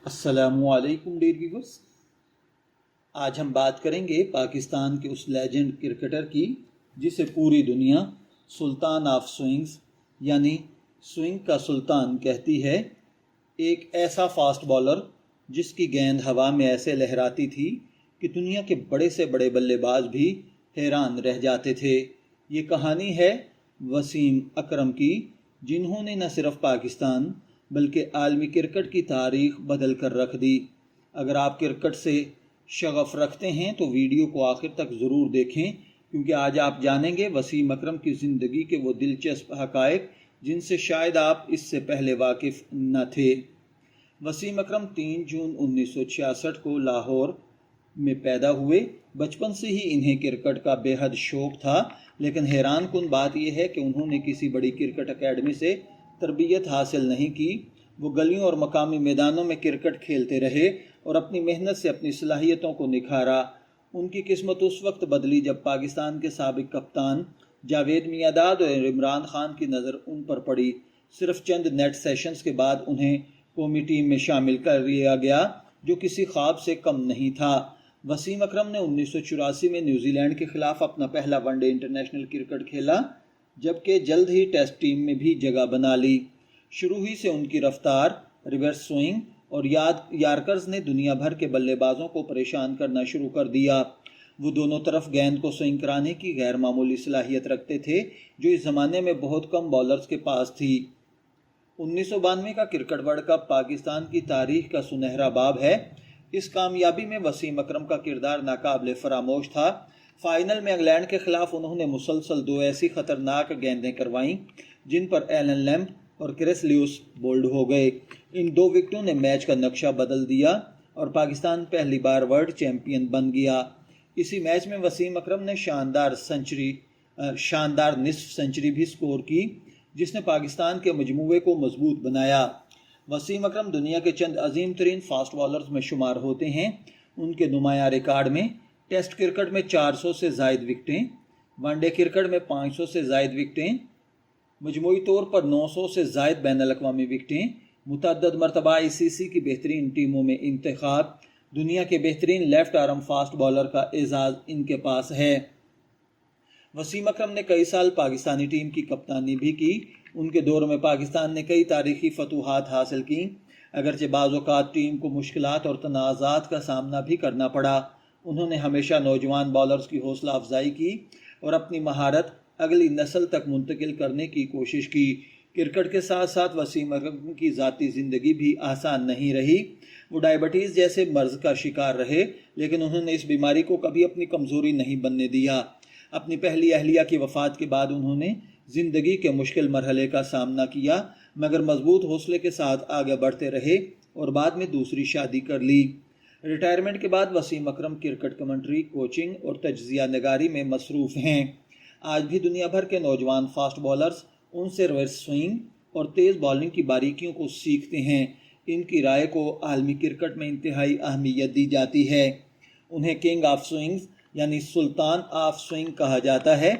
السلام علیکم dear viewers, آج ہم بات کریں گے پاکستان کے اس لیجنڈ کرکٹر کی جسے پوری دنیا سلطان آف سوئنگز یعنی سوئنگ کا سلطان کہتی ہے۔ ایک ایسا فاسٹ بالر جس کی گیند ہوا میں ایسے لہراتی تھی کہ دنیا کے بڑے سے بڑے بلے باز بھی حیران رہ جاتے تھے۔ یہ کہانی ہے وسیم اکرم کی، جنہوں نے نہ صرف پاکستان بلکہ عالمی کرکٹ کی تاریخ بدل کر رکھ دی۔ اگر آپ کرکٹ سے شغف رکھتے ہیں تو ویڈیو کو آخر تک ضرور دیکھیں، کیونکہ آج آپ جانیں گے وسیم اکرم کی زندگی کے وہ دلچسپ حقائق جن سے شاید آپ اس سے پہلے واقف نہ تھے۔ وسیم اکرم 3 جون 1966 کو لاہور میں پیدا ہوئے۔ بچپن سے ہی انہیں کرکٹ کا بے حد شوق تھا، لیکن حیران کن بات یہ ہے کہ انہوں نے کسی بڑی کرکٹ اکیڈمی سے تربیت حاصل نہیں کی۔ وہ گلیوں اور مقامی میدانوں میں کرکٹ کھیلتے رہے اور اپنی محنت سے اپنی صلاحیتوں کو نکھارا۔ ان کی قسمت اس وقت بدلی جب پاکستان کے سابق کپتان جاوید میانداد اور عمران خان کی نظر ان پر پڑی۔ صرف چند نیٹ سیشنز کے بعد انہیں قومی ٹیم میں شامل کر لیا گیا، جو کسی خواب سے کم نہیں تھا۔ وسیم اکرم نے 1984 میں نیوزی لینڈ کے خلاف اپنا پہلا ون ڈے انٹرنیشنل کرکٹ کھیلا، جبکہ جلد ہی ٹیسٹ ٹیم میں بھی جگہ بنا لی۔ شروع ہی سے ان کی رفتار، ریورس سوئنگ اور یارکرز نے دنیا بھر کے بلے بازوں کو پریشان کرنا شروع کر دیا۔ وہ دونوں طرف گیند کو سوئنگ کرانے کی غیر معمولی صلاحیت رکھتے تھے، جو اس زمانے میں بہت کم بالرز کے پاس تھی۔ 1992 کا کرکٹ ورلڈ کپ پاکستان کی تاریخ کا سنہرا باب ہے۔ اس کامیابی میں وسیم اکرم کا کردار ناقابل فراموش تھا۔ فائنل میں انگلینڈ کے خلاف انہوں نے مسلسل 2 ایسی خطرناک گیندیں کروائیں جن پر ایلن لیمب اور کرس لیوس بولڈ ہو گئے۔ ان 2 وکٹوں نے میچ کا نقشہ بدل دیا اور پاکستان پہلی بار ورلڈ چیمپئن بن گیا۔ اسی میچ میں وسیم اکرم نے شاندار نصف سنچری بھی سکور کی، جس نے پاکستان کے مجموعے کو مضبوط بنایا۔ وسیم اکرم دنیا کے چند عظیم ترین فاسٹ بالرز میں شمار ہوتے ہیں۔ ان کے نمایاں ریکارڈ میں ٹیسٹ کرکٹ میں 400 سے زائد وکٹیں، ون ڈے کرکٹ میں 500 سے زائد وکٹیں، مجموعی طور پر 900 سے زائد بین الاقوامی وکٹیں، متعدد مرتبہ ICC کی بہترین ٹیموں میں انتخاب، دنیا کے بہترین لیفٹ آرم فاسٹ بالر کا اعزاز ان کے پاس ہے۔ وسیم اکرم نے کئی سال پاکستانی ٹیم کی کپتانی بھی کی۔ ان کے دور میں پاکستان نے کئی تاریخی فتوحات حاصل کیں، اگرچہ بعض اوقات ٹیم کو مشکلات اور تنازعات کا سامنا بھی کرنا پڑا۔ انہوں نے ہمیشہ نوجوان بالرز کی حوصلہ افزائی کی اور اپنی مہارت اگلی نسل تک منتقل کرنے کی کوشش کی۔ کرکٹ کے ساتھ ساتھ وسیم اکرم کی ذاتی زندگی بھی آسان نہیں رہی۔ وہ ڈائبٹیز جیسے مرض کا شکار رہے، لیکن انہوں نے اس بیماری کو کبھی اپنی کمزوری نہیں بننے دیا۔ اپنی پہلی اہلیہ کی وفات کے بعد انہوں نے زندگی کے مشکل مرحلے کا سامنا کیا، مگر مضبوط حوصلے کے ساتھ آگے بڑھتے رہے اور بعد میں دوسری شادی کر لی۔ ریٹائرمنٹ کے بعد وسیم اکرم کرکٹ کمنٹری، کوچنگ اور تجزیہ نگاری میں مصروف ہیں۔ آج بھی دنیا بھر کے نوجوان فاسٹ بالرز ان سے ریورس سوئنگ اور تیز بالنگ کی باریکیوں کو سیکھتے ہیں۔ ان کی رائے کو عالمی کرکٹ میں انتہائی اہمیت دی جاتی ہے۔ انہیں کنگ آف سوئنگز یعنی سلطان آف سوئنگ کہا جاتا ہے۔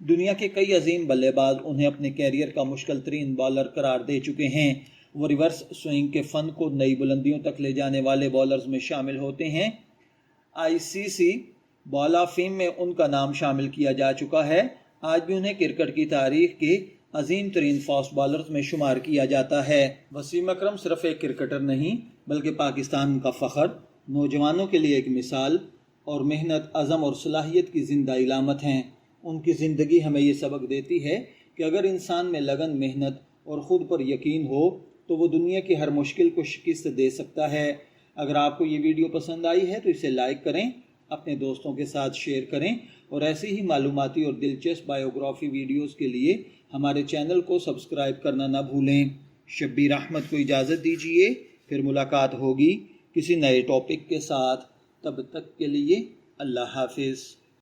دنیا کے کئی عظیم بلے باز انہیں اپنے کیریئر کا مشکل ترین بالر قرار دے چکے ہیں۔ وہ ریورس سوئنگ کے فن کو نئی بلندیوں تک لے جانے والے بالرز میں شامل ہوتے ہیں۔ ICC بال آف فیم میں ان کا نام شامل کیا جا چکا ہے۔ آج بھی انہیں کرکٹ کی تاریخ کے عظیم ترین فاسٹ بالرز میں شمار کیا جاتا ہے۔ وسیم اکرم صرف ایک کرکٹر نہیں بلکہ پاکستان کا فخر، نوجوانوں کے لیے ایک مثال اور محنت، عزم اور صلاحیت کی زندہ علامت ہیں۔ ان کی زندگی ہمیں یہ سبق دیتی ہے کہ اگر انسان میں لگن، محنت اور خود پر یقین ہو تو وہ دنیا کی ہر مشکل کو شکست دے سکتا ہے۔ اگر آپ کو یہ ویڈیو پسند آئی ہے تو اسے لائک کریں، اپنے دوستوں کے ساتھ شیئر کریں اور ایسی ہی معلوماتی اور دلچسپ بایوگرافی ویڈیوز کے لیے ہمارے چینل کو سبسکرائب کرنا نہ بھولیں۔ شبیر احمد کو اجازت دیجیے، پھر ملاقات ہوگی کسی نئے ٹاپک کے ساتھ۔ تب تک کے لیے اللہ حافظ۔